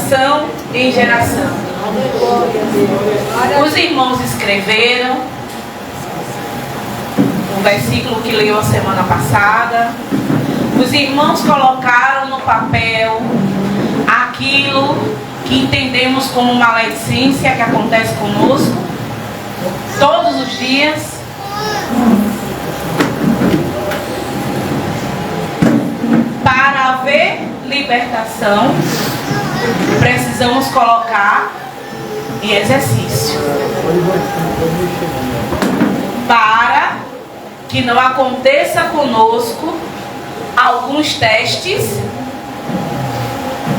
geração em geração. Os irmãos escreveram o versículo que leu a semana passada. Os irmãos colocaram no papel aquilo que entendemos como maledicência que acontece conosco todos os dias. Para haver libertação, precisamos colocar em exercício. Para que não aconteça conosco alguns testes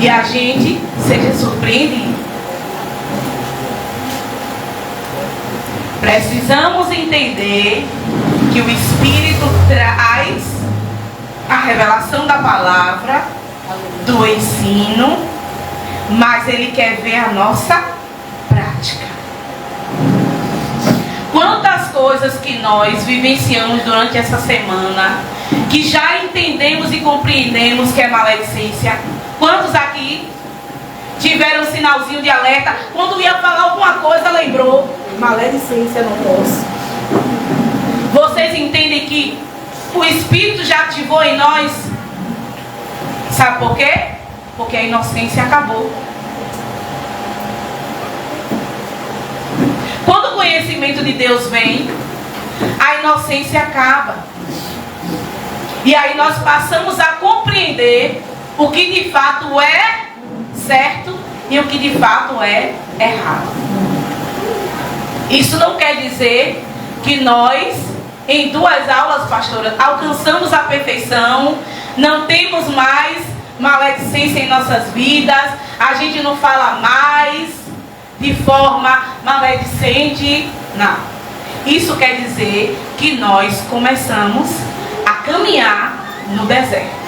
e a gente seja surpreendido. Precisamos entender que o Espírito traz a revelação da palavra, do ensino, mas Ele quer ver a nossa prática. Quantas coisas que nós vivenciamos durante essa semana, que já entendemos e compreendemos que é maledicência. Quantos aqui tiveram um sinalzinho de alerta? Quando ia falar alguma coisa, lembrou: maledicência, não posso. Vocês entendem que o Espírito já ativou em nós? Sabe por quê? Porque a inocência acabou. Quando o conhecimento de Deus vem, a inocência acaba. E aí nós passamos a compreender o que de fato é certo e o que de fato é errado. Isso não quer dizer que nós, em 2 aulas, pastora, alcançamos a perfeição, não temos mais maledicência em nossas vidas, a gente não fala mais de forma maledicente. Não. Isso quer dizer que nós começamos a caminhar no deserto.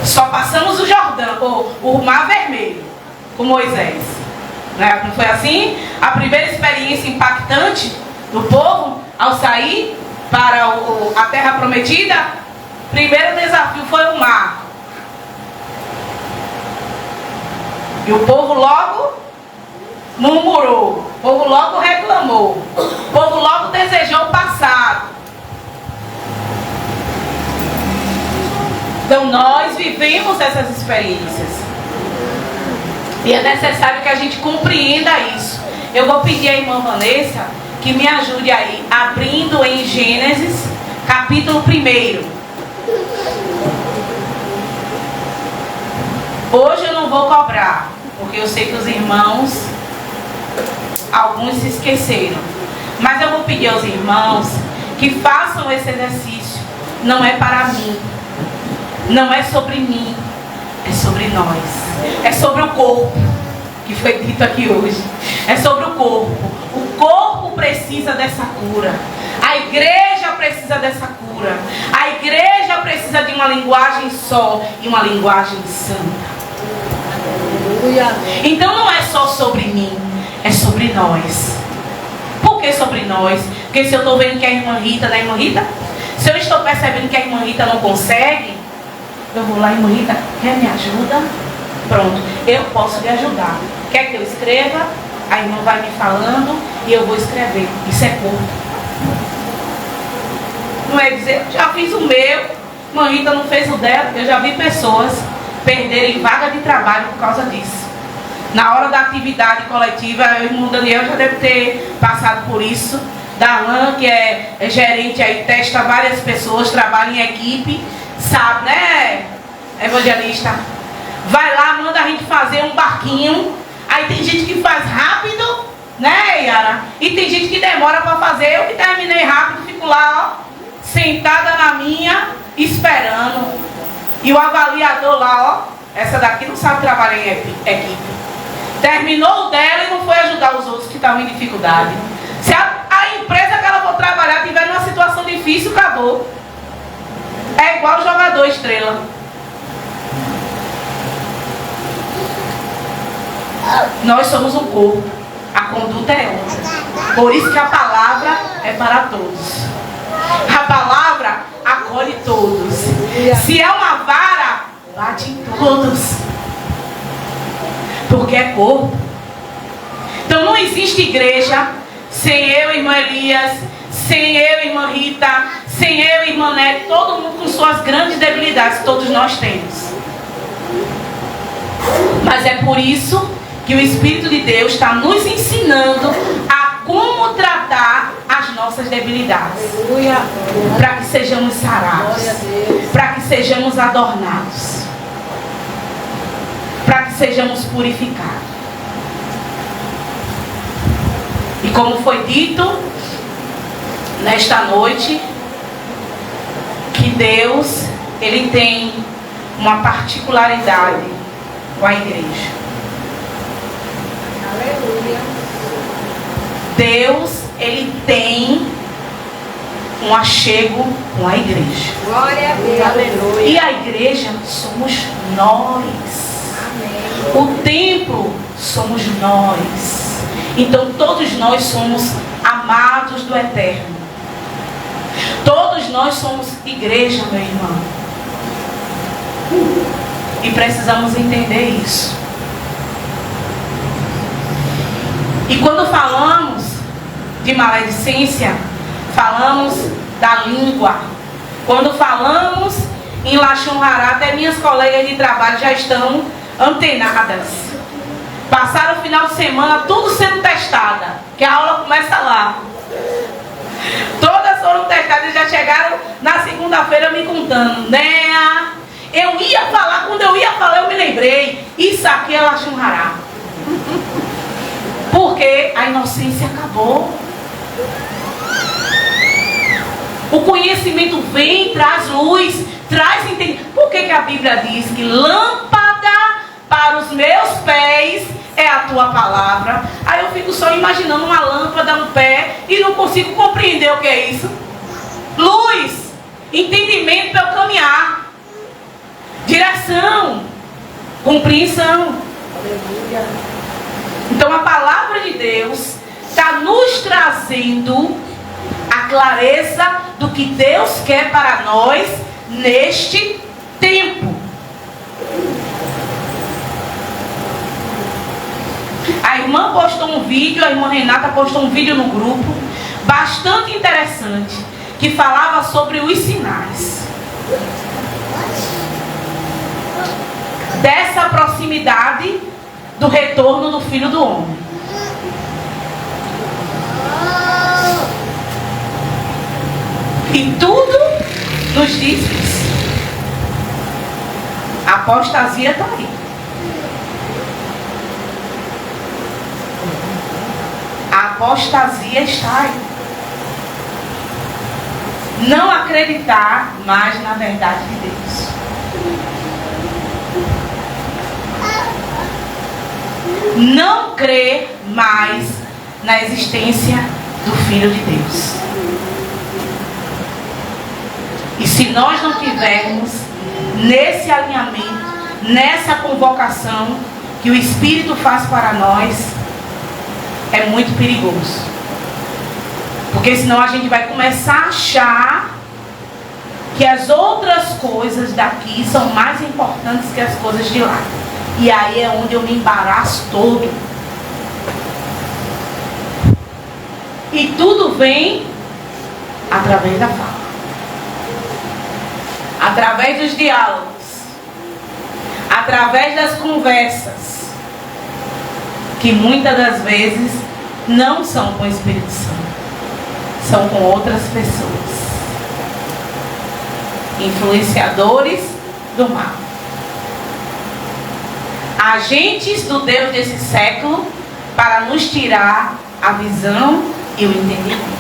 Só passamos o Jordão, o Mar Vermelho, com Moisés. Não foi assim? A primeira experiência impactante do povo ao sair para a terra prometida, primeiro desafio foi o mar. E o povo logo murmurou, o povo logo reclamou, o povo logo desejou o passado. Então nós vivemos essas experiências. E é necessário que a gente compreenda isso. Eu vou pedir à irmã Vanessa que me ajude aí, abrindo em Gênesis, capítulo 1. Hoje eu não vou cobrar, porque eu sei que os irmãos, alguns se esqueceram. Mas eu vou pedir aos irmãos que façam esse exercício. Não é para mim, não é sobre mim, é sobre nós. É sobre o corpo, que foi dito aqui hoje. É sobre o corpo. O corpo precisa dessa cura. A igreja precisa dessa cura. A igreja precisa de uma linguagem só e uma linguagem santa. Então não é só sobre mim, é sobre nós. Por que sobre nós? Porque se eu estou vendo que a irmã Rita, da irmã Rita, se eu estou percebendo que a irmã Rita não consegue, eu vou lá, irmã Rita, quer me ajuda? Pronto, eu posso lhe ajudar. Quer que eu escreva? A irmã vai me falando e eu vou escrever. Isso é corpo. Não é dizer, já fiz o meu, irmã Rita não fez o dela. Eu já vi pessoas perderem vaga de trabalho por causa disso. Na hora da atividade coletiva, o irmão Daniel já deve ter passado por isso. Darlan, que é gerente aí, testa várias pessoas, trabalha em equipe, sabe, né, evangelista? Vai lá, manda a gente fazer um barquinho. Aí tem gente que faz rápido, né, Yara? E tem gente que demora para fazer. Eu que terminei rápido, fico lá, ó, sentada na minha, esperando. E o avaliador lá, ó, essa daqui não sabe trabalhar em equipe. Terminou o dela e não foi ajudar os outros que estavam em dificuldade. Se a empresa que ela for trabalhar tiver numa situação difícil, acabou. É igual o jogador estrela. Nós somos um corpo. A conduta é outra. Por isso que a palavra é para todos. A palavra acolhe todos. Se é uma vara todos. Porque é corpo. Então não existe igreja sem eu, irmã Elias, sem eu, irmã Rita, sem eu, irmã Neto, todo mundo com suas grandes debilidades, todos nós temos. Mas é por isso que o Espírito de Deus está nos ensinando a como tratar as nossas debilidades. Para que sejamos sarados. Para que sejamos adornados. Para que sejamos purificados. E como foi dito nesta noite, que Deus, Ele tem uma particularidade com a igreja. Aleluia. Deus, Ele tem um achego com a igreja. Glória a Deus. Aleluia. E a igreja somos nós. Amém. O templo somos nós. Então todos nós somos amados do Eterno. Todos nós somos igreja, meu irmão. E precisamos entender isso. E quando falamos de maledicência, falamos da língua. Quando falamos em Lashon Hará, até minhas colegas de trabalho já estão antenadas. Passaram o final de semana tudo sendo testada, que a aula começa lá. Todas foram testadas e já chegaram na segunda-feira me contando. Né? Eu ia falar, quando eu ia falar eu me lembrei. Isso aqui é Lashon Hará. Porque a inocência acabou. O conhecimento vem, traz luz, traz entendimento. Por que a Bíblia diz que lâmpada para os meus pés é a tua palavra? Aí eu fico só imaginando uma lâmpada no pé e não consigo compreender o que é isso. Luz, entendimento para eu caminhar, direção, compreensão. Então a palavra de Deus está nos trazendo a clareza do que Deus quer para nós neste tempo. A irmã postou um vídeo, a irmã Renata postou um vídeo no grupo, bastante interessante, que falava sobre os sinais. Dessa proximidade do retorno do Filho do Homem. E tudo nos diz isso. A apostasia está aí. A apostasia está aí. Não acreditar mais na verdade de Deus. Não crer mais na existência do Filho de Deus. E se nós não tivermos nesse alinhamento, nessa convocação que o Espírito faz para nós, é muito perigoso. Porque senão a gente vai começar a achar que as outras coisas daqui são mais importantes que as coisas de lá. E aí é onde eu me embaraço todo. E tudo vem através da fala. Através dos diálogos. Através das conversas. Que muitas das vezes não são com o Espírito Santo. São com outras pessoas. Influenciadores do mal. Agentes do Deus desse século para nos tirar a visão e o entendimento.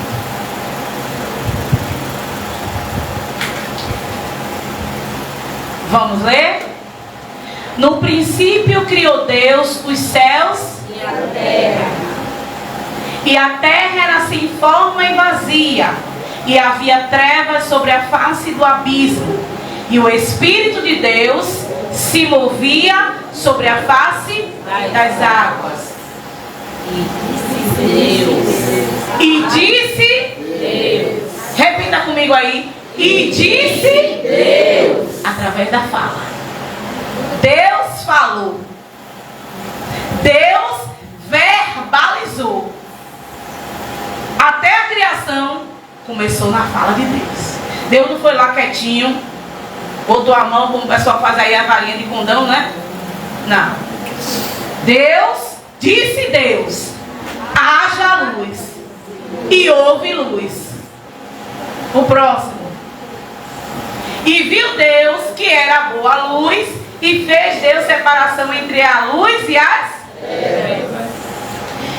Vamos ler? No princípio criou Deus os céus E a terra. E a terra era sem forma e vazia, e havia trevas sobre a face do abismo, e o Espírito de Deus se movia sobre a face das águas. E disse Deus. Repita comigo aí. E disse Deus. Através da fala. Deus falou. Deus verbalizou. Até a criação começou na fala de Deus. Deus não foi lá quietinho, botou a mão, como o pessoal faz aí a varinha de condão, né? Não. Deus, disse Deus, haja luz. E houve luz. O próximo. E viu Deus que era boa a luz, e fez Deus separação entre a luz e as trevas.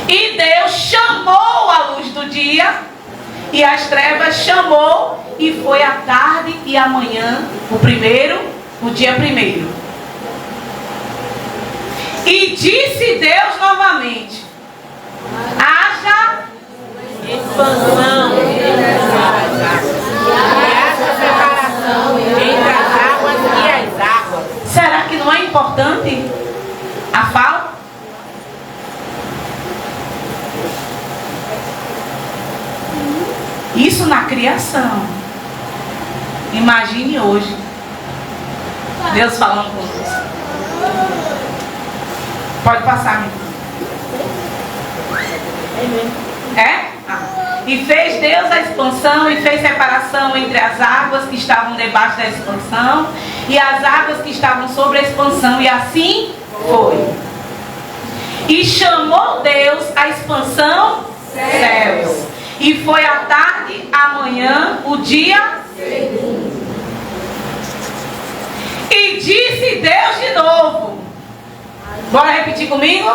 E Deus chamou a luz do dia, e as trevas chamou, e foi a tarde e a manhã, o dia primeiro. E disse Deus novamente, haja Expansão e haja separação entre as águas e as águas. Será que não é importante a fala? Isso na criação. Imagine hoje Deus falando conosco. Pode passar, meu. É? E fez Deus a expansão e fez separação entre as águas que estavam debaixo da expansão e as águas que estavam sobre a expansão, e assim foi. E chamou Deus a expansão céus. E foi a tarde, a manhã, o dia segundo. E disse Deus de novo. Bora repetir comigo?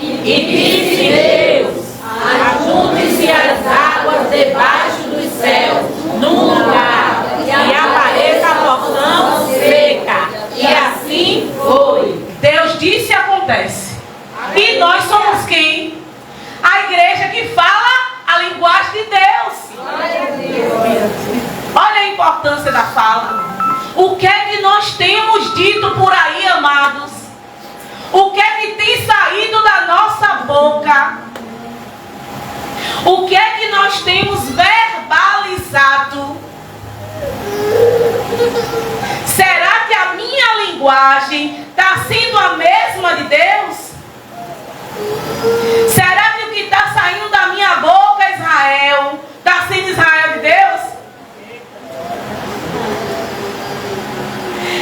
E disse Deus, ajunte-se as águas debaixo dos céus, num lugar, e apareça a porção seca. E assim foi. Deus disse e acontece. E nós somos quem? A igreja que fala a linguagem de Deus. Olha a importância da fala. O que é que nós temos dito por aí, amados? O que é que tem saído da nossa boca? O que é que nós temos verbalizado? Será que a minha linguagem está sendo a mesma de Deus? Será que o que está saindo da minha boca, Israel, está sendo Israel de Deus?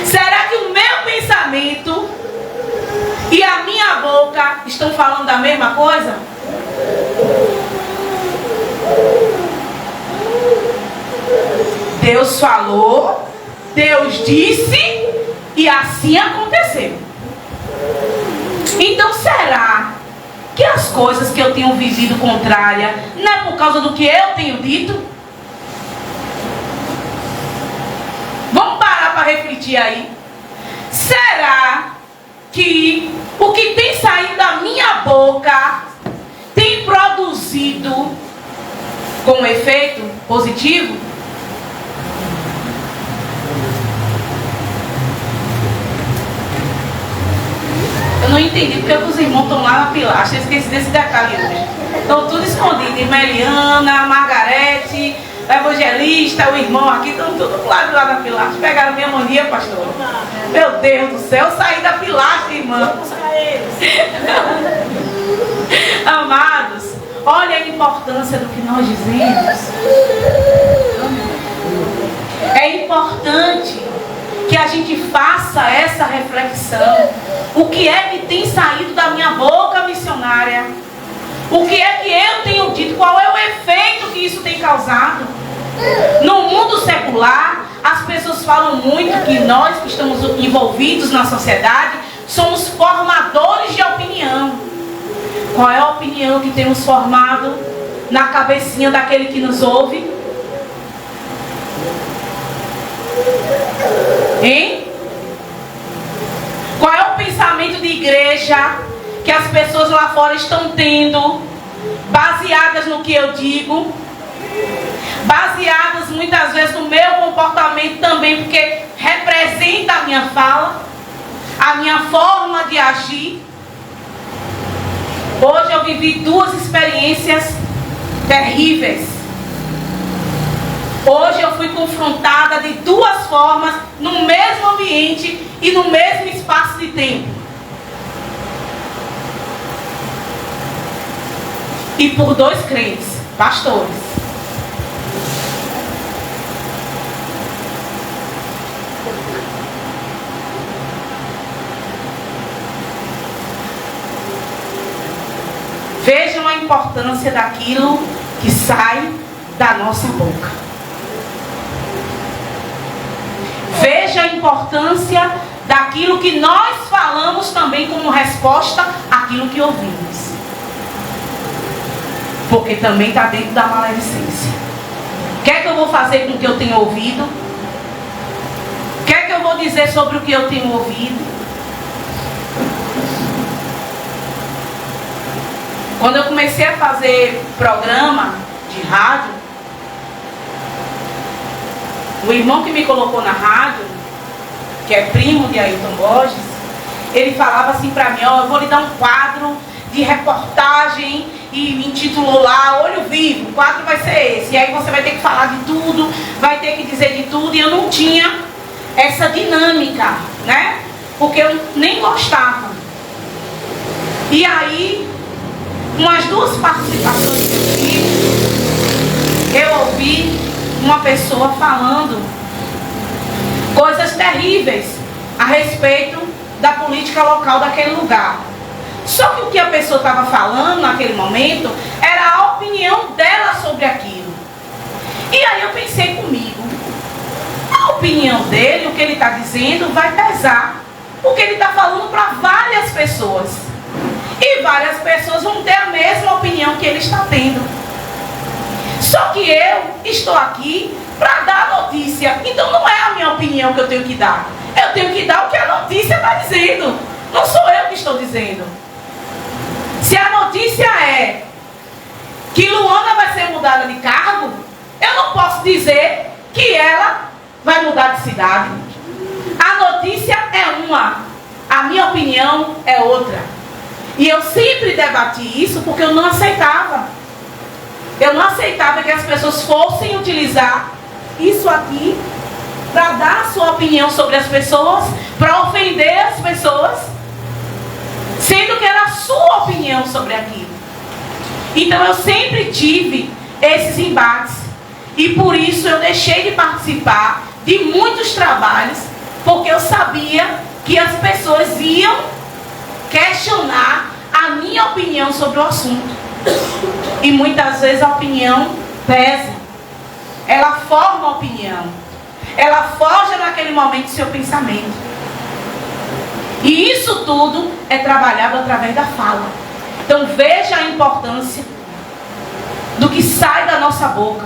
Será que o meu pensamento e a minha boca estão falando da mesma coisa? Deus falou, Deus disse e assim aconteceu. Então será que as coisas que eu tenho vivido contrária não é por causa do que eu tenho dito? Vamos parar para refletir aí. Será que o que tem saído da minha boca tem produzido com um efeito positivo? Eu não entendi porque os irmãos estão lá na pilastra. Eu esqueci desse detalhe hoje. Estão tudo escondidos. Irmã Eliana, Margarete, o evangelista, o irmão aqui, estão tudo do lado lá na pilastra. Pegaram minha mania, pastor. Meu Deus do céu, eu saí da pilastra, irmã. Amados, olha a importância do que nós dizemos. É importante que a gente faça essa reflexão. O que é que tem saído da minha boca, missionária? O que é que eu tenho dito? Qual é o efeito que isso tem causado? No mundo secular, as pessoas falam muito que nós que estamos envolvidos na sociedade somos formadores de opinião. Qual é a opinião que temos formado na cabecinha daquele que nos ouve? Hein? Qual é o pensamento de igreja que as pessoas lá fora estão tendo, baseadas no que eu digo, baseadas muitas vezes no meu comportamento também, porque representa a minha fala, a minha forma de agir. Hoje eu vivi duas experiências terríveis. Hoje eu fui confrontada de duas formas, no mesmo ambiente e no mesmo espaço de tempo. e por 2 crentes, pastores. Vejam a importância daquilo que sai da nossa boca. Veja a importância daquilo que nós falamos também como resposta àquilo que ouvimos. Porque também está dentro da maledicência. O que é que eu vou fazer com o que eu tenho ouvido? O que é que eu vou dizer sobre o que eu tenho ouvido? Quando eu comecei a fazer programa de rádio, o irmão que me colocou na rádio, que é primo de Ailton Borges, ele falava assim para mim, ó, eu vou lhe dar um quadro de reportagem e me intitulou lá, Olho Vivo, o quadro vai ser esse, e aí você vai ter que falar de tudo, vai ter que dizer de tudo, e eu não tinha essa dinâmica, né? Porque eu nem gostava. E aí, umas 2 participações que eu fiz, eu ouvi uma pessoa falando coisas terríveis a respeito da política local daquele lugar. Só que o que a pessoa estava falando naquele momento era a opinião dela sobre aquilo. E aí eu pensei comigo, a opinião dele, o que ele está dizendo, vai pesar. Porque ele está falando para várias pessoas. E várias pessoas vão ter a mesma opinião que ele está tendo. Só que eu estou aqui para dar a notícia. Então não é a minha opinião que eu tenho que dar. Eu tenho que dar o que a notícia está dizendo. Não sou eu que estou dizendo. Se a notícia é que Luana vai ser mudada de cargo, eu não posso dizer que ela vai mudar de cidade. A notícia é uma, a minha opinião é outra. E eu sempre debati isso porque eu não aceitava. Eu não aceitava que as pessoas fossem utilizar isso aqui para dar a sua opinião sobre as pessoas, para ofender as pessoas, sendo que era a sua opinião sobre aquilo. Então eu sempre tive esses embates. E por isso eu deixei de participar de muitos trabalhos, porque eu sabia que as pessoas iam questionar a minha opinião sobre o assunto. E muitas vezes a opinião pesa. Ela forma a opinião. Ela forja naquele momento seu pensamento. E isso tudo é trabalhado através da fala. Então veja a importância do que sai da nossa boca,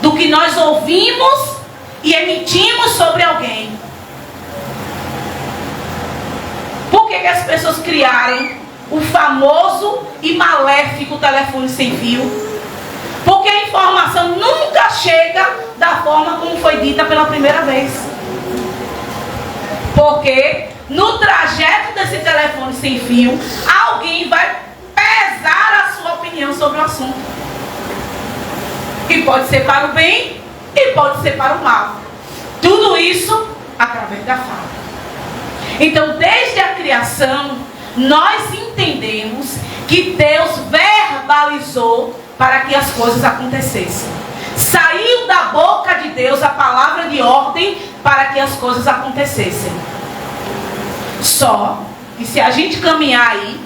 do que nós ouvimos e emitimos sobre alguém. Por que as pessoas criaram o famoso e maléfico telefone sem fio? Porque a informação nunca chega da forma como foi dita pela primeira vez. Porque no trajeto desse telefone sem fio, alguém vai pesar a sua opinião sobre o assunto. E pode ser para o bem e pode ser para o mal. Tudo isso através da fala. Então, desde a criação, nós entendemos que Deus verbalizou para que as coisas acontecessem. Saiu da boca de Deus a palavra de ordem para que as coisas acontecessem. Só que se a gente caminhar aí,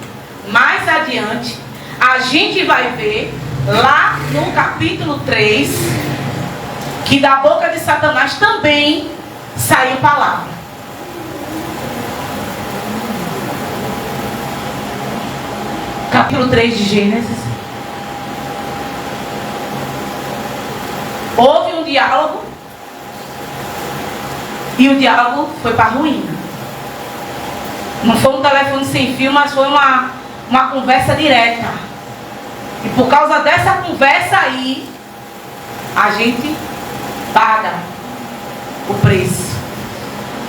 mais adiante, a gente vai ver lá no capítulo 3, que da boca de Satanás também saiu palavra. Capítulo 3 de Gênesis. Houve um diálogo. E o diálogo foi para a ruína. Não foi um telefone sem fio, mas foi uma conversa direta. E por causa dessa conversa aí, a gente paga o preço.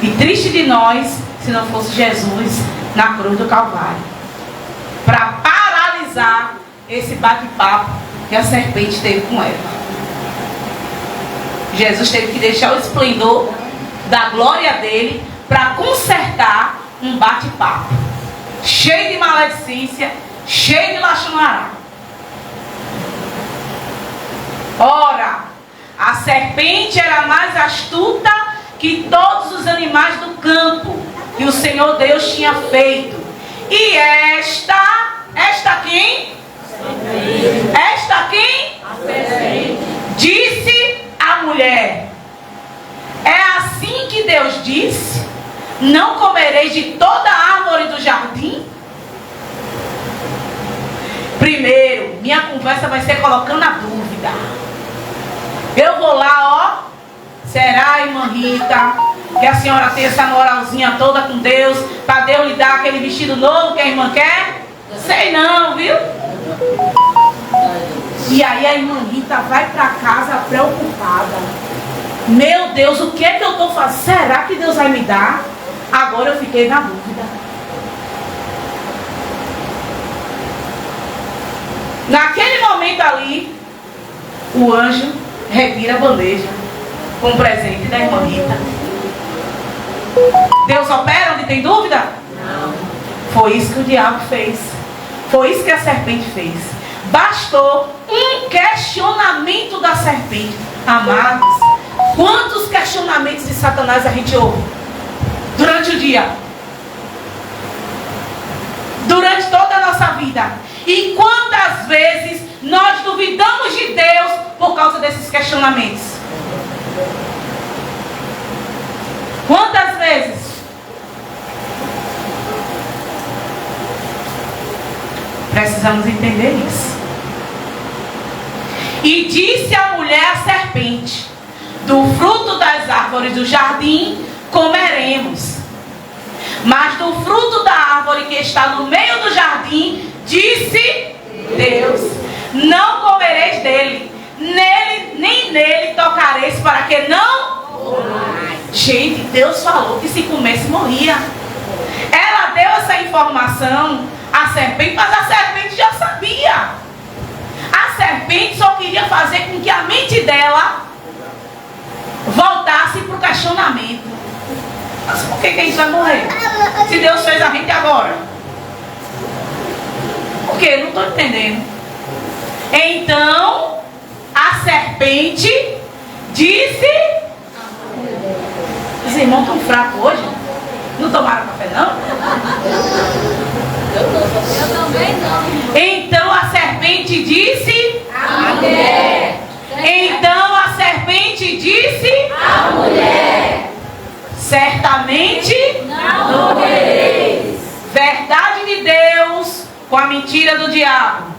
E triste de nós se não fosse Jesus na cruz do Calvário, para paralisar esse bate-papo que a serpente teve com Eva. Jesus teve que deixar o esplendor da glória dele para consertar um bate-papo cheio de maledicência, cheio de lachonará. Ora, a serpente era mais astuta que todos os animais do campo que o Senhor Deus tinha feito. E esta quem? Esta quem? Disse a mulher: é assim que Deus disse: não comereis de toda a árvore do jardim? Primeiro, minha conversa vai ser colocando a dúvida. Eu vou lá, ó. Será, irmã Rita, que a senhora tem essa moralzinha toda com Deus, para Deus lhe dar aquele vestido novo que a irmã quer? Sei não, viu? E aí a irmã Rita vai para casa preocupada. Meu Deus, o que é que eu estou fazendo? Será que Deus vai me dar? Agora eu fiquei na dúvida. Naquele momento ali, o anjo retira a bandeja com o presente da irmã Rita. Deus opera onde tem dúvida? Não. Foi isso que o diabo fez. Foi isso que a serpente fez. Bastou um questionamento da serpente. Amados, quantos questionamentos de Satanás a gente ouve durante o dia? Durante toda a nossa vida. E quantas vezes nós duvidamos de Deus por causa desses questionamentos? Quantas vezes? Precisamos entender isso. E disse a mulher à serpente: do fruto das árvores do jardim comeremos, mas do fruto da árvore que está no meio do jardim, disse Deus: não comereis dele, nem nele tocareis, para que não... Gente, Deus falou que se comesse morria. Ela deu essa informação à serpente, mas a serpente já sabia. A serpente só queria fazer com que a mente dela voltasse para o questionamento. Mas por que a gente vai morrer? Se Deus fez a gente agora. Por quê? Não estou entendendo. Então, a serpente disse... Os irmãos estão fracos hoje? Não tomaram café, não? Eu também não. Então a serpente disse A mulher. Então a serpente disse A mulher. certamente Não morrereis. verdade de Deus com a mentira do diabo.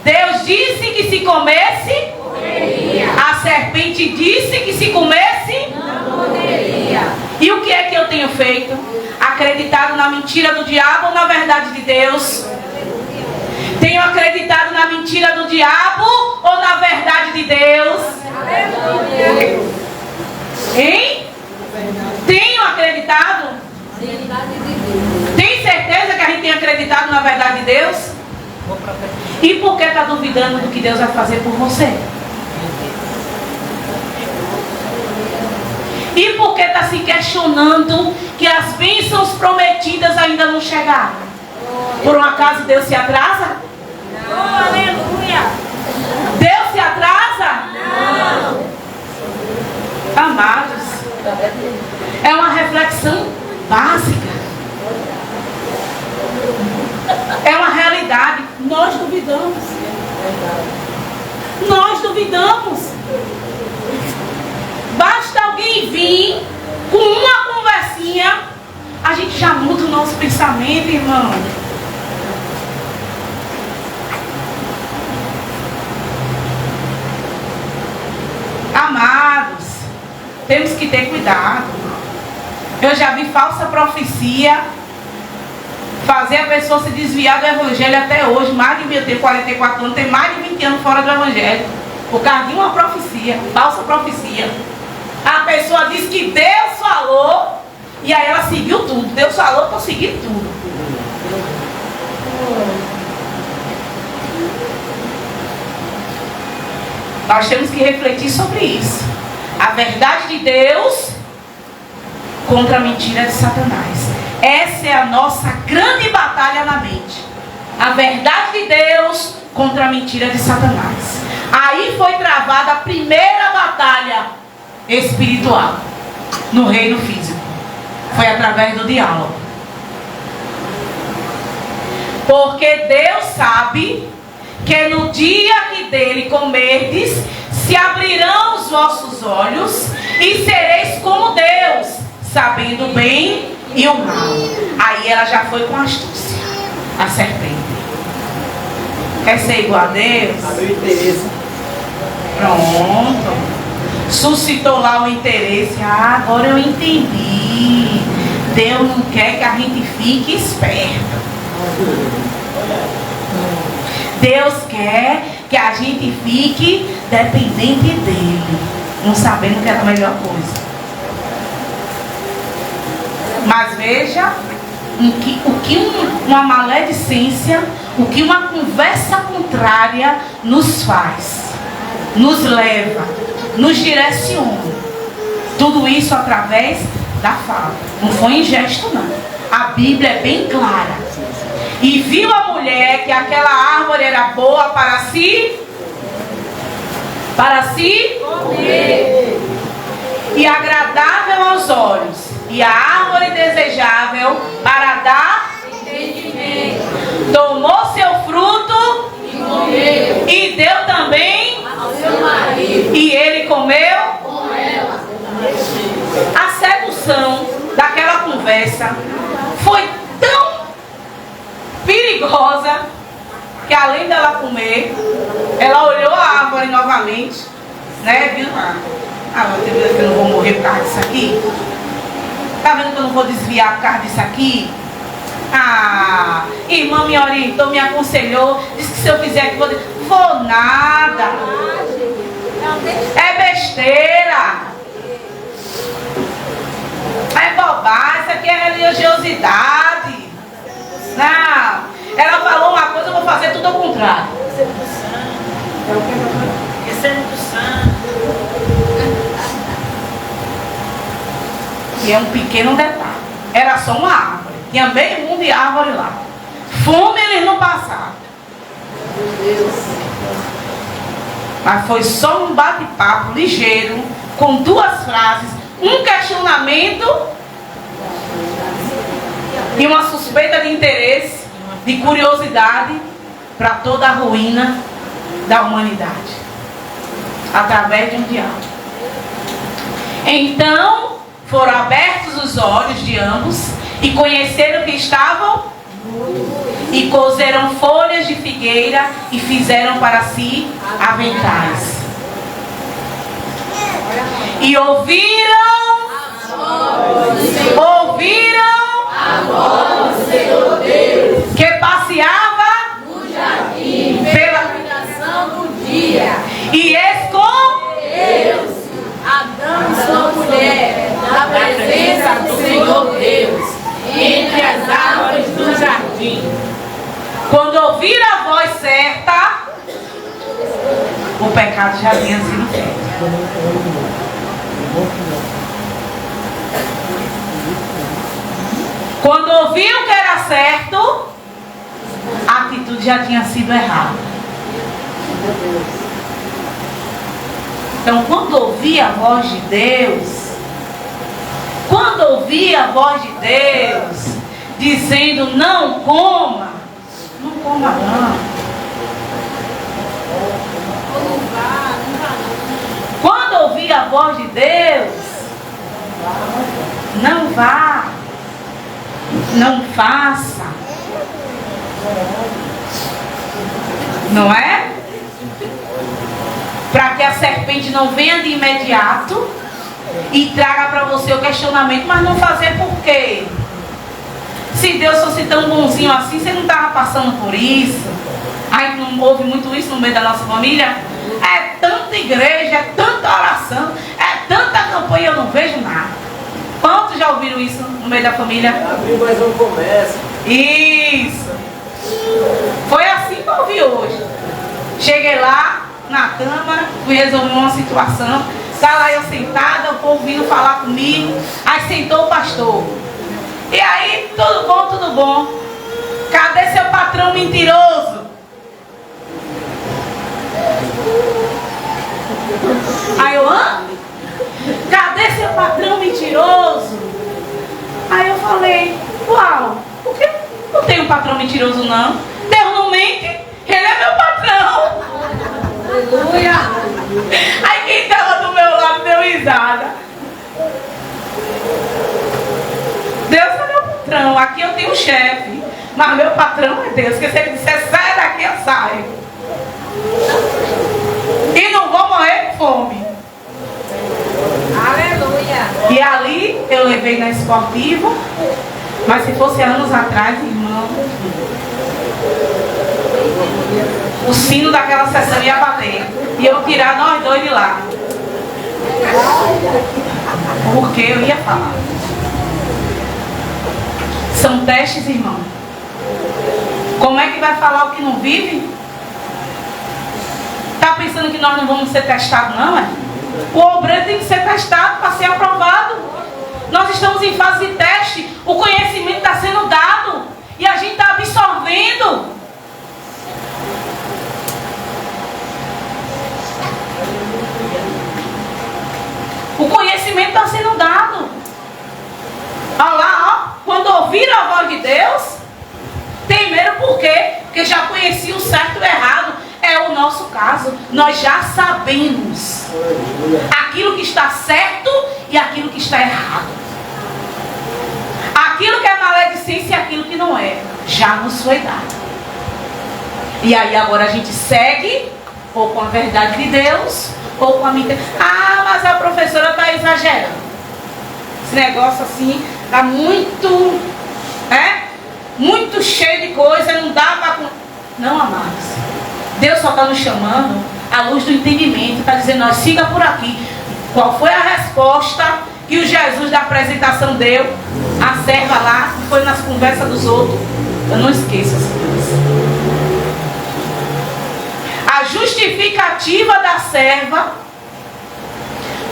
Deus disse que se comesse, Morreria. a serpente disse que se comesse. Não morreria. E o que é que eu tenho feito? Acreditado na mentira do diabo ou na verdade de Deus? Tenho acreditado na mentira do diabo ou na verdade de Deus? Hein? Tenho acreditado? Tem certeza que a gente tem acreditado na verdade de Deus? E por que está duvidando do que Deus vai fazer por você? E por que está se questionando que as bênçãos prometidas ainda não chegaram? Por um acaso Deus se atrasa? Oh, aleluia. Deus se atrasa? Não. Amados, é uma reflexão básica. É uma realidade. Nós duvidamos. Nós duvidamos. Basta alguém vir com uma conversinha, a gente já muda o nosso pensamento, irmão. Amados, temos que ter cuidado. Eu já vi falsa profecia fazer a pessoa se desviar do evangelho até hoje. Mais de 44 anos, tem mais de 20 anos fora do evangelho, por causa de uma profecia, falsa profecia. A pessoa diz que Deus falou, e aí ela seguiu tudo. Deus falou, então segui tudo. Nós temos que refletir sobre isso. A verdade de Deus contra a mentira de Satanás. Essa é a nossa grande batalha na mente. A verdade de Deus contra a mentira de Satanás. Aí foi travada a primeira batalha espiritual no reino físico. Foi através do diálogo. Porque Deus sabe que no dia que dele comerdes, se abrirão os vossos olhos e sereis como Deus, sabendo o bem e o mal. Aí ela já foi com astúcia, a serpente. Quer ser igual a Deus? Abriu interesse. Pronto. Suscitou lá o interesse. Ah, agora eu entendi. Deus não quer que a gente fique esperto. Deus quer que a gente fique dependente dele, não sabendo que era a melhor coisa. Mas veja o que uma maledicência, o que uma conversa contrária nos faz, nos leva, nos direciona. Tudo isso através da fala. Não foi em gesto, não. A Bíblia é bem clara. E viu a mulher que aquela árvore era boa para si comer, e agradável aos olhos, e a árvore desejável para dar entendimento. Tomou seu fruto e comeu, e deu também ao seu marido, e ele comeu com ela. A sedução daquela conversa foi tão perigosa que, além dela comer, ela olhou a árvore novamente, né? Viu? Você viu que eu não vou morrer por causa disso aqui? Tá vendo que eu não vou desviar por causa disso aqui? Irmã me orientou, me aconselhou, disse que se eu fizer aqui, vou nada. É besteira. É bobagem, isso aqui é religiosidade. Não, ela falou uma coisa, eu vou fazer tudo ao contrário. E é um pequeno detalhe. Era só uma árvore. Tinha meio mundo de árvore lá. Fome eles não passaram. Mas foi só um bate-papo ligeiro, com duas frases, um questionamento e uma suspeita de interesse, de curiosidade, para toda a ruína da humanidade, através de um diálogo. Então foram abertos os olhos de ambos e conheceram que estavam e cozeram folhas de figueira e fizeram para si aventais. E ouviram a voz do Senhor Deus, que passeava no jardim pela iluminação do dia, e escondeu Adão e sua mulher na presença do Senhor Deus entre as árvores do jardim. Quando ouviram a voz certa, o pecado já tinha sido feito. Quando ouviu que era certo, a atitude já tinha sido errada. Então, quando ouvi a voz de Deus, dizendo não coma não. Quando ouvi a voz de Deus, não vá, não faça, não é? Para que a serpente não venha de imediato e traga para você o questionamento, mas não fazer por quê? Se Deus fosse tão bonzinho assim, você não estava passando por isso? Aí não ouve muito isso no meio da nossa família? É tanta igreja, é tanta oração, é tanta campanha, eu não vejo nada. Quantos já ouviram isso no meio da família? Abriu mais um comércio. Isso. Foi assim que eu ouvi hoje. Cheguei lá na Câmara, fui resolver uma situação. Está lá eu sentada, o povo vindo falar comigo. Aí sentou o pastor. E aí, tudo bom, tudo bom. Cadê seu patrão mentiroso? Aí eu, hã? Cadê seu patrão mentiroso? Aí eu falei, uau, por que não tem um patrão mentiroso não? Deus não mente, ele é meu patrão. Aleluia. Aí quem estava do meu lado deu risada. Deus é meu patrão, aqui eu tenho um chefe, mas meu patrão é Deus, porque se ele disser sai daqui eu saio. E não vou morrer com fome. Aleluia. E ali eu levei na esportiva, mas se fosse anos atrás, irmão, o sino daquela sessão ia bater e eu tirar nós dois de lá. Porque eu ia falar. São testes, irmão. Como é que vai falar o que não vive? Tá pensando que nós não vamos ser testados, não é? O obreiro tem que ser testado para ser aprovado. Nós estamos em fase de teste. O conhecimento está sendo dado e a gente está absorvendo. O conhecimento está sendo dado. Olha lá, ó. Quando ouviram a voz de Deus, temeram por quê? Porque já conheciam o certo e o errado. É o nosso caso. Nós já sabemos aquilo que está certo e aquilo que está errado. Aquilo que é maledicência e aquilo que não é. Já nos foi dado. E aí agora a gente segue ou com a verdade de Deus ou com a mentira. Ah, mas a professora está exagerando. Esse negócio assim está muito, muito cheio de coisa, não dá para... Não, amados. Deus só está nos chamando à luz do entendimento, está dizendo, nós siga por aqui. Qual foi a resposta que o Jesus da apresentação deu? A serva lá, que foi nas conversas dos outros. Eu não esqueço essa coisa. A justificativa da serva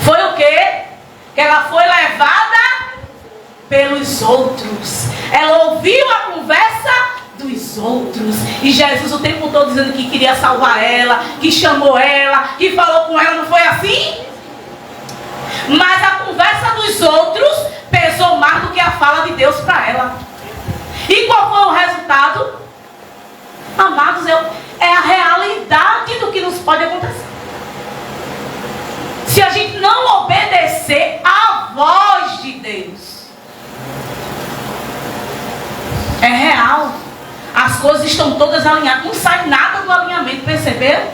foi o quê? Que ela foi levada pelos outros. Ela ouviu a conversa dos outros. E Jesus o tempo todo dizendo que queria salvar ela, que chamou ela, que falou com ela. Não foi assim? Mas a conversa dos outros pesou mais do que a fala de Deus para ela. E qual foi o resultado? Amados, é a realidade do que nos pode acontecer. Se a gente não obedecer à voz de Deus. É real. As coisas estão todas alinhadas. Não sai nada do alinhamento, perceberam?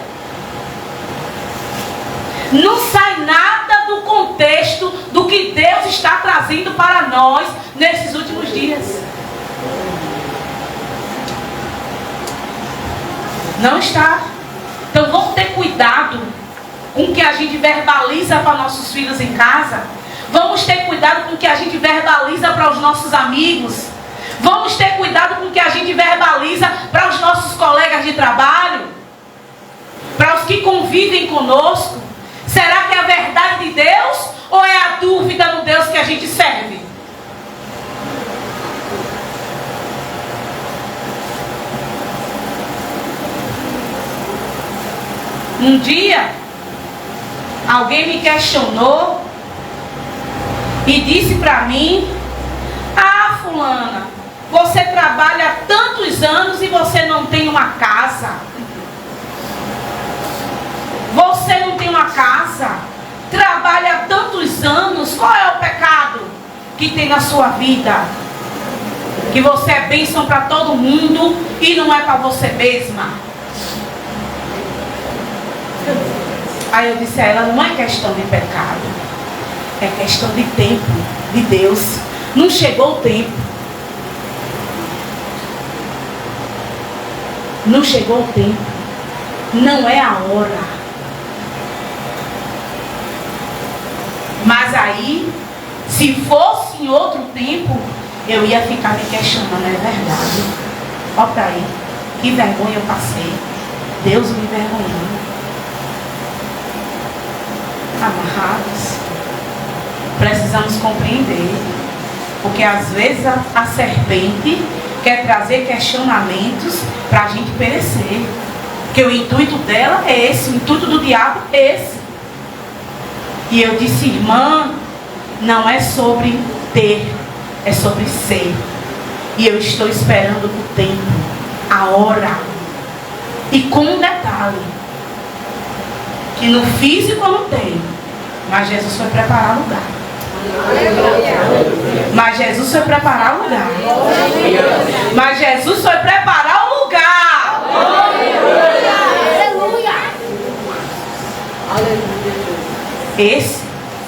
Não sai nada do contexto do que Deus está trazendo para nós nesses últimos dias. Não está. Então vamos ter cuidado com o que a gente verbaliza para nossos filhos em casa. Vamos ter cuidado com o que a gente verbaliza para os nossos amigos. Vamos ter cuidado com o que a gente verbaliza para os nossos colegas de trabalho, para os que convivem conosco. Será que é a verdade de Deus ou é a dúvida no Deus que a gente serve? Um dia, alguém me questionou e disse para mim: ah, fulana, você trabalha há tantos anos e você não tem uma casa. Você não tem uma casa, trabalha há tantos anos, qual é o pecado que tem na sua vida? Que você é bênção para todo mundo e não é para você mesma. Aí eu disse a ela, não é questão de pecado, é questão de tempo, de Deus. Não chegou o tempo. Não chegou o tempo. Não é a hora. Mas aí, se fosse em outro tempo, eu ia ficar me questionando, é verdade. Olha para aí, que vergonha eu passei. Deus me envergonhou. Amarrados, precisamos compreender, porque às vezes a serpente quer trazer questionamentos para a gente perecer, porque o intuito dela é esse, o intuito do diabo é esse. E eu disse, irmã, não é sobre ter, é sobre ser. E eu estou esperando o tempo, a hora. E com um detalhe, que no físico eu não tenho, mas Jesus foi preparar o lugar. Mas Jesus foi preparar o lugar. Mas Jesus foi preparar o lugar. Esse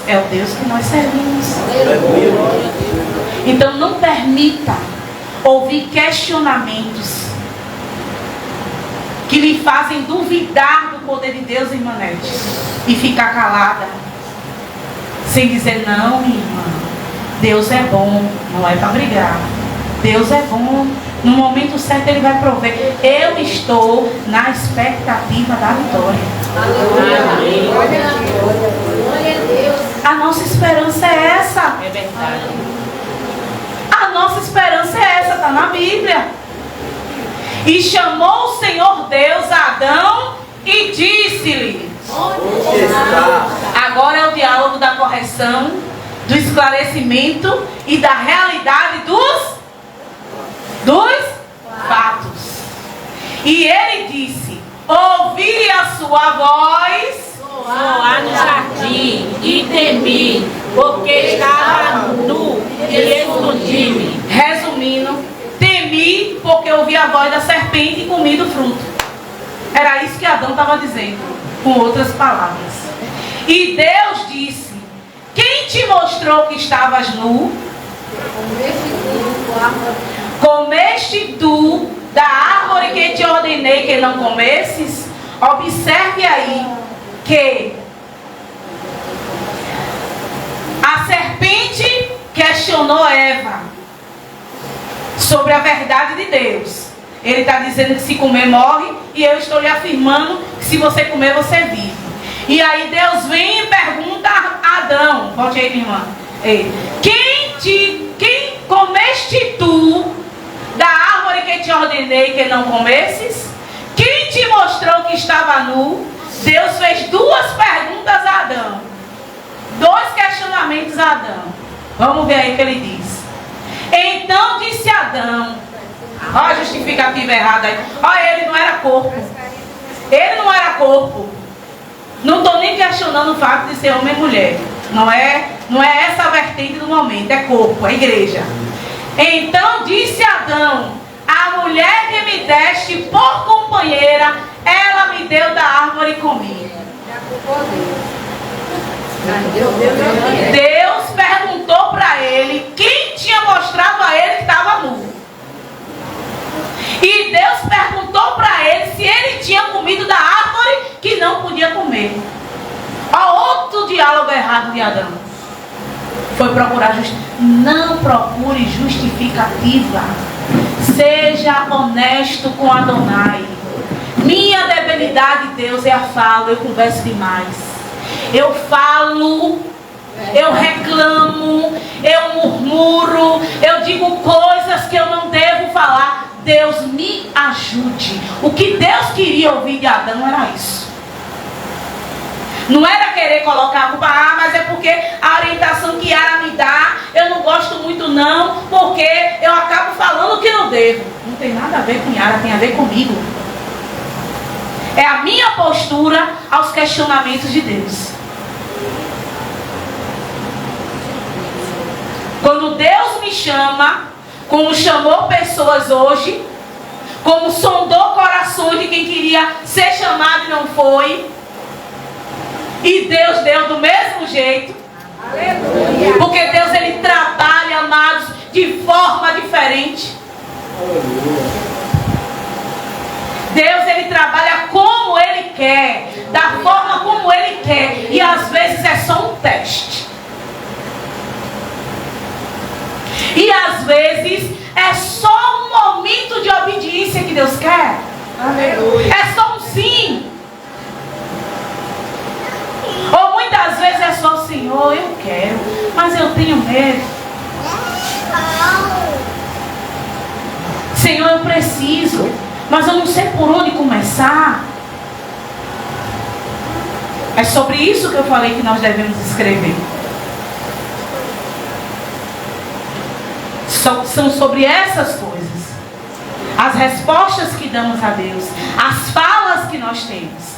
é o Deus que nós servimos. Então não permita ouvir questionamentos que lhe fazem duvidar do poder de Deus, irmã Nete, e ficar calada, sem dizer, não, minha irmã, Deus é bom, não é para brigar. Deus é bom, no momento certo Ele vai prover. Eu estou na expectativa da vitória. A nossa esperança é essa. É verdade. A nossa esperança é essa, está na Bíblia. E chamou o Senhor Deus a Adão e disse-lhe. Agora é o diálogo da correção, do esclarecimento e da realidade dos fatos. E ele disse: ouvi a sua voz Lá no jardim e temi, porque estava nu e escondi-me. Resumindo, temi porque ouvi a voz da serpente e comi do fruto. Era isso que Adão estava dizendo, com outras palavras. E Deus disse: quem te mostrou que estavas nu? Comeste tu da árvore que te ordenei que não comesses? Observe aí que a serpente questionou Eva sobre a verdade de Deus. Ele está dizendo que se comer morre, e eu estou lhe afirmando que se você comer você vive. E aí Deus vem e pergunta a Adão, volte aí, minha irmã, quem comeste tu da árvore que te ordenei que não comesses? Quem te mostrou que estava nu? Deus fez duas perguntas a Adão, dois questionamentos a Adão. Vamos ver aí o que ele diz. Então disse Adão, olha a justificativa errada aí, olha, ele não era corpo. Ele não era corpo. Não estou nem questionando o fato de ser homem e mulher. Não é essa a vertente do momento, é corpo, é igreja. Então disse Adão, a mulher que me deste por companheira, ela me deu da árvore e comi. Deus perguntou para ele quem tinha mostrado a ele que estava nu. E Deus perguntou para ele se ele tinha comido da árvore que não podia comer. Olha outro diálogo errado de Adão. Foi procurar justificativa. Não procure justificativa. Seja honesto com Adonai. Minha debilidade, Deus, é a fala. Eu converso demais. Eu falo, eu reclamo, eu murmuro, eu digo coisas que eu não devo falar. Deus me ajude. O que Deus queria ouvir de Adão era isso. Não era querer colocar a culpa, mas é porque a orientação que Yara me dá, eu não gosto muito não, porque eu acabo falando o que não devo. Não tem nada a ver com Yara, tem a ver comigo. É a minha postura aos questionamentos de Deus. Quando Deus me chama, como chamou pessoas hoje, como sondou corações de quem queria ser chamado e não foi, e Deus deu do mesmo jeito. Aleluia. Porque Deus, ele trabalha, amados, de forma diferente. Aleluia. Deus, ele trabalha como ele quer, da forma como ele quer, e às vezes é só um teste. E às vezes é só um momento de obediência que Deus quer. Aleluia. É só um sim. Ou muitas vezes é só o Senhor, eu quero, mas eu tenho medo. Senhor, eu preciso, mas eu não sei por onde começar. É sobre isso que eu falei que nós devemos escrever. São sobre essas coisas. As respostas que damos a Deus. As falas que nós temos.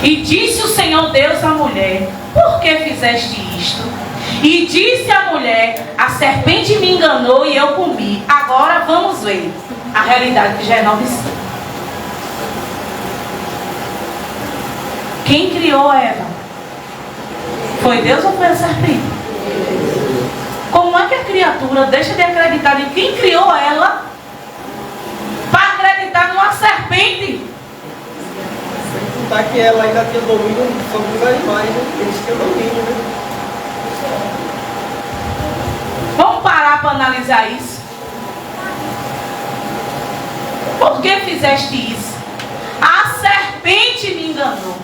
E disse o Senhor Deus à mulher: por que fizeste isto? E disse a mulher: a serpente me enganou e eu comi. Agora vamos ver a realidade que já é 9:5. Quem criou Eva? Foi Deus ou foi a serpente? Como é que a criatura deixa de acreditar em quem criou ela para acreditar numa serpente? Tá que ela ainda tinha domínio sobre os animais, né? Eles tinham domínio, né? Vamos parar para analisar isso. Por que fizeste isso? A serpente me enganou.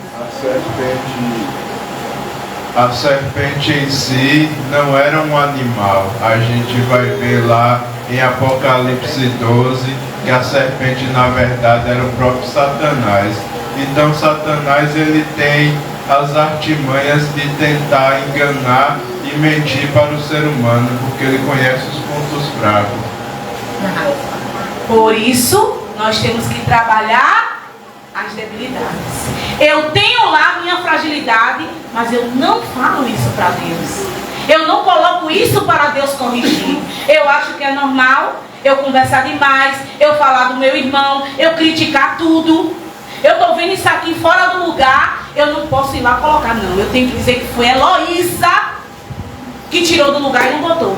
A serpente em si não era um animal. A gente vai ver lá em Apocalipse 12 que a serpente na verdade era o próprio Satanás. Então Satanás ele tem as artimanhas de tentar enganar e mentir para o ser humano, porque ele conhece os pontos fracos. Por isso nós temos que trabalhar as debilidades. Eu tenho lá a minha fragilidade, mas eu não falo isso para Deus. Eu não coloco isso para Deus corrigir. Eu acho que é normal eu conversar demais, eu falar do meu irmão, eu criticar tudo. Eu estou vendo isso aqui fora do lugar, eu não posso ir lá colocar, não. Eu tenho que dizer que foi Heloísa que tirou do lugar e não botou.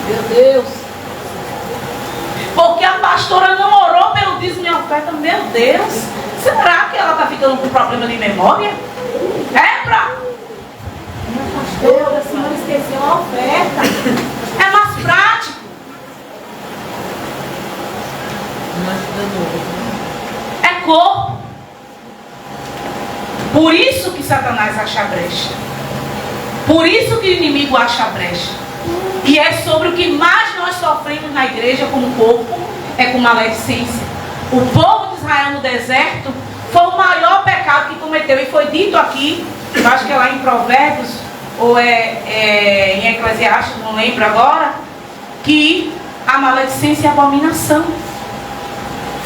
Meu Deus. Porque a pastora não orou pelo dízimo e oferta. Meu Deus, será que ela está ficando com problema de memória? É pra... Pastora, a senhora esqueceu a oferta. É mais prático. É corpo. Por isso que Satanás acha brecha. Por isso que o inimigo acha brecha. E é sobre o que mais nós sofremos na igreja como corpo, é com maledicência. O povo de Israel no deserto foi o maior pecado que cometeu. E foi dito aqui, eu acho que é lá em Provérbios, ou em Eclesiastes, não lembro agora, que a maledicência é abominação.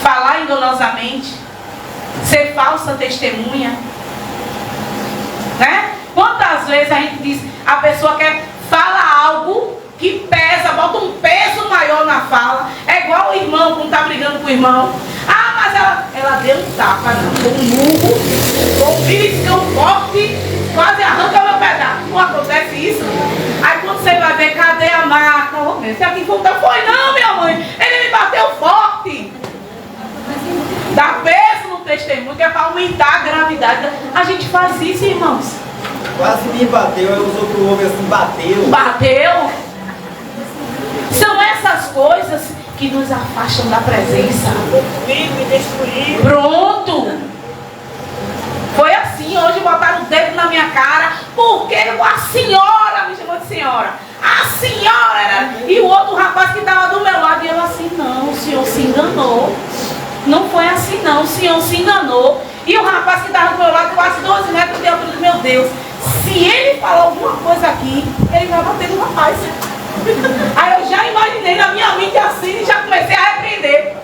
Falar enganosamente, ser falsa testemunha, né? Quantas vezes a gente diz, a pessoa quer falar algo que pesa, bota um peso maior na fala. É igual o irmão, quando está brigando com o irmão. Ah, mas ela deu um tapa, não, com um murro, com um beliscão forte, quase arranca meu pedaço. Não acontece isso? Aí quando você vai ver, cadê a marca? Esse aqui foi não, minha mãe, ele me bateu forte. Dá peso no testemunho, que é para aumentar a gravidade. A gente faz isso, irmãos. Quase me bateu, aí os outros homens assim, bateu. Bateu. São essas coisas que nos afastam da presença. Me destruir. Pronto. Foi assim, hoje botaram o dedo na minha cara, porque a senhora me chamou de senhora. A senhora era... E o outro rapaz que estava do meu lado, e eu assim, não, o senhor se enganou. Não foi assim não, o senhor se enganou. E o rapaz que estava do meu lado, quase 12 metros de altura, meu Deus, se ele falar alguma coisa aqui, ele vai bater no rapaz. Aí eu já imaginei na minha mente assim e já comecei a repreender.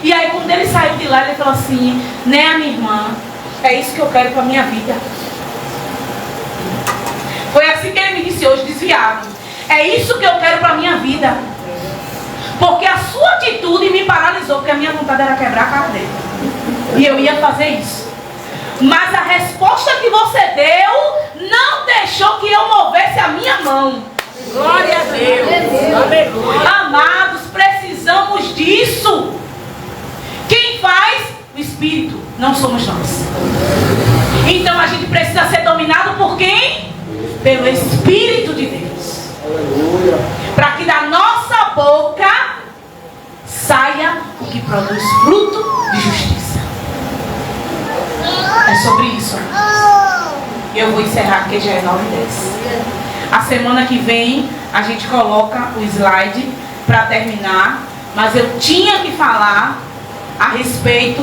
E aí quando ele saiu de lá, ele falou assim, né, a minha irmã, é isso que eu quero para a minha vida. Foi assim que ele me disse hoje, desviado. É isso que eu quero para a minha vida. Porque a sua atitude me paralisou, porque a minha vontade era quebrar a cara dele. E eu ia fazer isso. Mas a resposta que você deu não deixou que eu movesse a minha mão. Glória a Deus. Aleluia. Amados, precisamos disso. Quem faz? O Espírito, não somos nós. Então a gente precisa ser dominado por quem? Pelo Espírito de Deus. Para que da nossa boca saia o que produz fruto de justiça. É sobre isso. Eu vou encerrar porque já é 9h10. A semana que vem a gente coloca o slide para terminar. Mas eu tinha que falar a respeito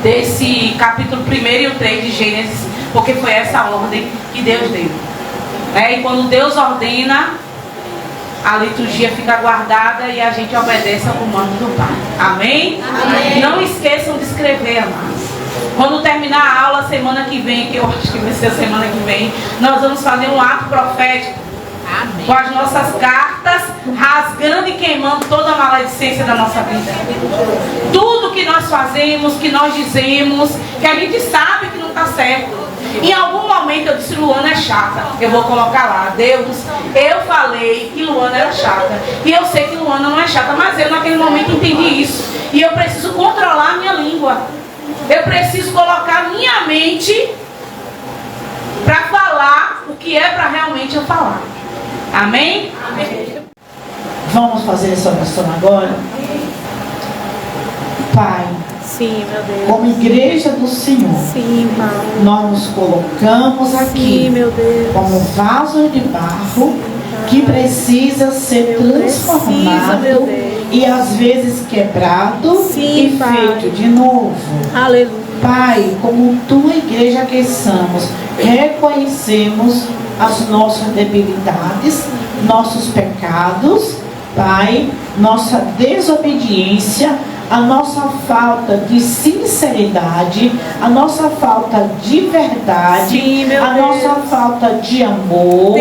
desse capítulo 1 e o 3 de Gênesis, porque foi essa ordem que Deus deu. E quando Deus ordena, a liturgia fica guardada e a gente obedece ao comando do Pai. Amém? Amém. Não esqueçam de escrever, amados. Quando terminar a aula semana que vem, que eu acho que vai ser a semana que vem, nós vamos fazer um ato profético. Amém. Com as nossas cartas, rasgando e queimando toda a maledicência da nossa vida. Tudo que nós fazemos, que nós dizemos, que a gente sabe que não está certo. Em algum momento eu disse: Luana é chata. Eu vou colocar lá: Deus, eu falei que Luana era chata. E eu sei que Luana não é chata, mas eu naquele momento entendi isso. E eu preciso controlar a minha língua. Eu preciso colocar minha mente para falar o que é para realmente eu falar. Amém? Amém. Vamos fazer essa oração agora? Pai, sim, meu Deus, como igreja do Senhor, sim, Pai, nós nos colocamos aqui, sim, meu Deus, como vaso de barro que precisa ser transformado, meu Deus, e às vezes quebrado, sim, e Pai, feito de novo. Aleluia. Pai, como tua igreja que somos, reconhecemos as nossas debilidades, nossos pecados, Pai, nossa desobediência, a nossa falta de sinceridade, a nossa falta de verdade, sim, a nossa falta de amor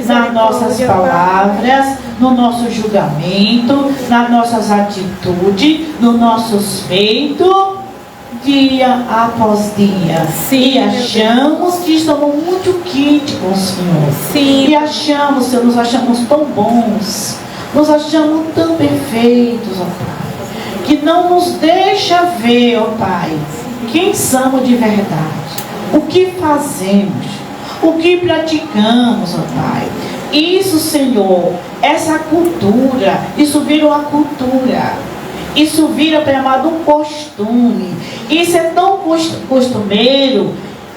nas nossas palavras, no nosso julgamento, nas nossas atitudes, nos nossos feitos, dia após dia. Sim, e achamos que estamos muito quentes com o Senhor. Sim. E achamos, Senhor, nos achamos tão bons, nos achamos tão perfeitos, ó Pai, que não nos deixa ver, ó Pai, quem somos de verdade, o que fazemos, o que praticamos, ó Pai. Isso, Senhor, essa cultura, isso virou a cultura. Isso vira, Pai amado, um costume. Isso é tão costumeiro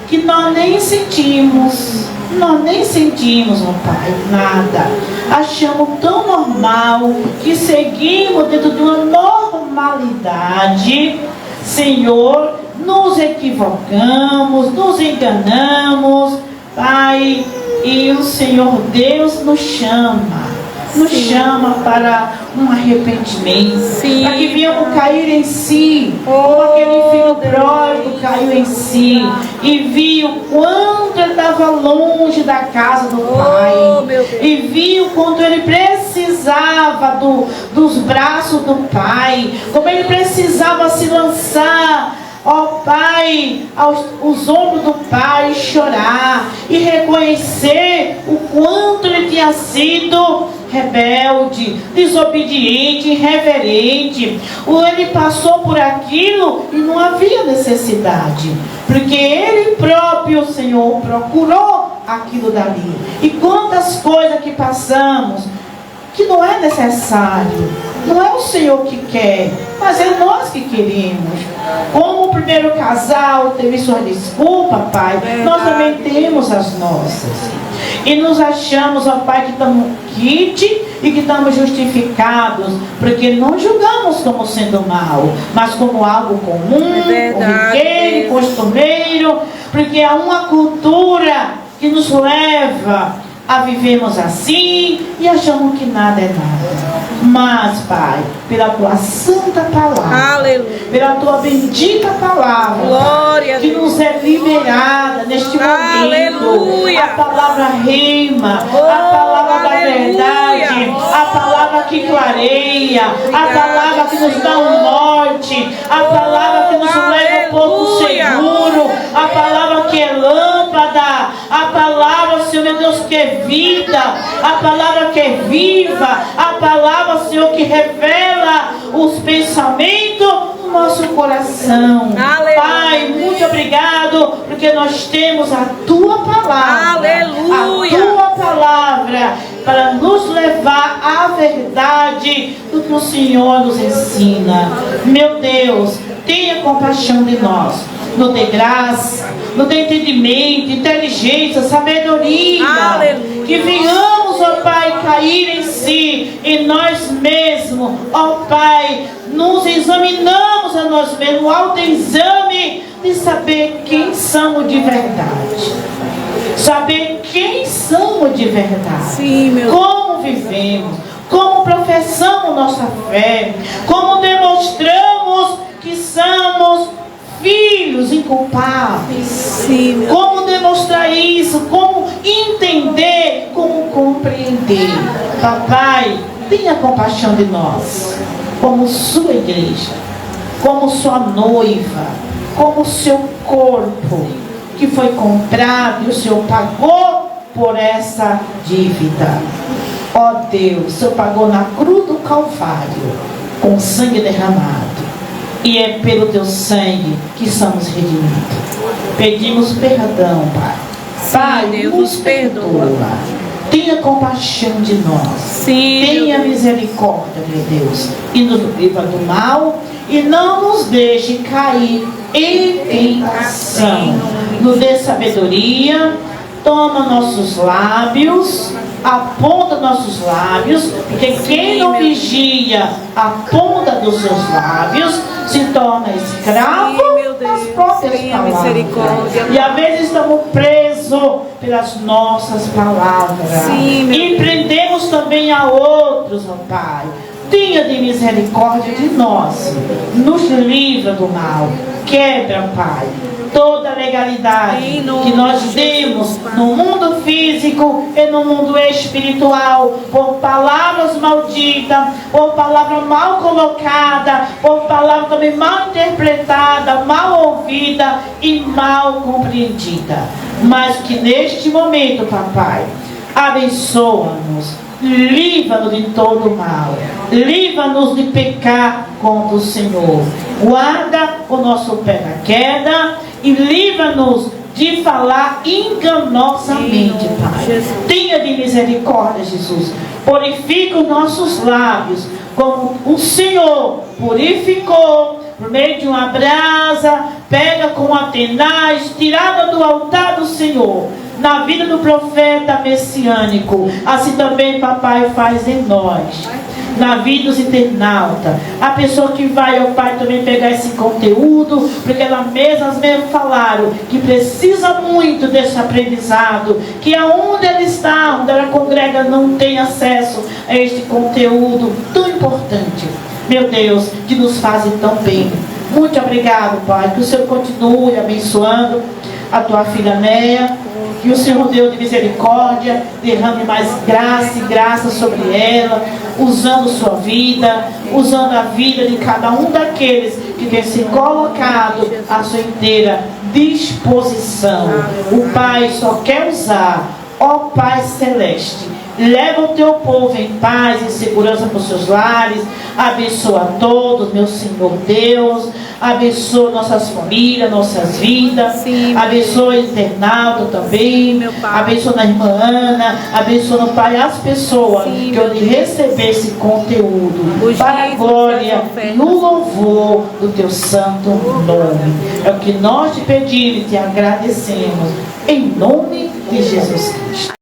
que nós nem sentimos, ó Pai, nada. Achamos tão normal que seguimos dentro de uma normalidade. Senhor, nos equivocamos, nos enganamos, Pai, e o Senhor Deus nos chama. Nos chama para um arrependimento, sim, para que venhamos cair em si, como aquele filho pródigo caiu em si e viu quanto ele estava longe da casa do pai, e viu quanto ele precisava dos braços do pai, como ele precisava se lançar, ó Pai, aos ombros do Pai, chorar e reconhecer o quanto ele tinha sido rebelde, desobediente, irreverente. Ele passou por aquilo e não havia necessidade, porque ele próprio, o Senhor, procurou aquilo dali. E quantas coisas que passamos que não é necessário, não é o Senhor que quer, mas é nós que queremos. Como o primeiro casal teve sua desculpa, Pai, nós também temos as nossas. E nos achamos, ó Pai, que estamos quites e que estamos justificados, porque não julgamos como sendo mal, mas como algo comum, corriqueiro, costumeiro, porque há uma cultura que nos leva a vivermos assim e achamos que nada é nada. Mas, Pai, pela tua santa palavra, aleluia, pela tua bendita palavra, glória, Pai, que nos é liberada neste momento, aleluia, a palavra rema, a palavra da verdade, a palavra que clareia, a palavra que nos dá um norte, a palavra que nos leva a pouco seguro, a palavra que é lâmpada, a palavra, Senhor meu Deus, que é vida, a palavra que é viva, a palavra, Senhor, que revela os pensamentos do nosso coração. Aleluia. Pai, muito obrigado, porque nós temos a tua palavra, aleluia, a tua palavra para nos levar à verdade do que o Senhor nos ensina. Meu Deus, tenha compaixão de nós, nos dê graça, nos dê entendimento, inteligência, sabedoria, aleluia, que venhamos, ó Pai, cair em si, em nós mesmos, mesmos, ó Pai, nos examinamos a nós mesmos, o autoexame de saber quem somos de verdade. Saber quem somos de verdade. Sim, meu como vivemos, como professamos nossa fé, como demonstramos que somos filhos inculpáveis. Sim, meu Como demonstrar isso, como entender, como compreender. Papai, tenha compaixão de nós, como sua igreja, como sua noiva, como seu corpo, que foi comprado e o Senhor pagou por essa dívida. Ó Deus, o Senhor pagou na cruz do Calvário, com sangue derramado. E é pelo teu sangue que somos redimidos. Pedimos perdão, Pai. Pai, Deus nos nos perdoa. Tenha compaixão de nós. Sim, Tenha misericórdia, meu Deus. E nos livra do mal. E não nos deixe cair em tentação. Nos dê sabedoria. Toma nossos lábios. Aponta nossos lábios. Porque quem não vigia a ponta dos seus lábios se torna escravo das próprias palavras. E às vezes estamos presos pelas nossas palavras. E prendemos também a outros, ó Pai. Tenha de misericórdia de nós. Nos livra do mal. Quebra, Pai, toda a legalidade que nós demos no mundo físico e no mundo espiritual, por palavras malditas, por palavra mal colocada, por palavra também mal interpretada, mal ouvida e mal compreendida. Mas que neste momento, Papai, abençoa-nos. Livra-nos de todo mal. Livra-nos de pecar contra o Senhor. Guarda o nosso pé da queda e livra-nos de falar enganosamente, Pai. Tenha de misericórdia, Jesus. Purifica os nossos lábios, como o Senhor purificou por meio de uma brasa, pega com a tenaz, tirada do altar do Senhor, na vida do profeta messiânico. Assim também, Papai, faz em nós, na vida dos internautas. A pessoa que vai, ó Pai, também pegar esse conteúdo, porque elas mesmas falaram que precisa muito desse aprendizado, que aonde ela está, onde ela congrega, não tem acesso a este conteúdo tão importante, meu Deus, que nos faz tão bem. Muito obrigado, Pai, que o Senhor continue abençoando a tua filha Néia, que o Senhor Deus de misericórdia derrame mais graça e graça sobre ela, usando sua vida, usando a vida de cada um daqueles que tem se colocado à sua inteira disposição. O Pai só quer usar, ó Pai Celeste. Leva o teu povo em paz e segurança para os seus lares. Abençoa a todos, meu Senhor Deus. Abençoa nossas famílias, nossas vidas. Sim, abençoa o internauta também. Meu Pai. Abençoa a irmã Ana. Abençoa, meu Pai, as pessoas Sim, que onde receber esse conteúdo. Os Para a dízimos, glória as ofertas. e o louvor do teu santo nome. É o que nós te pedimos e te agradecemos. Em nome de Jesus Cristo.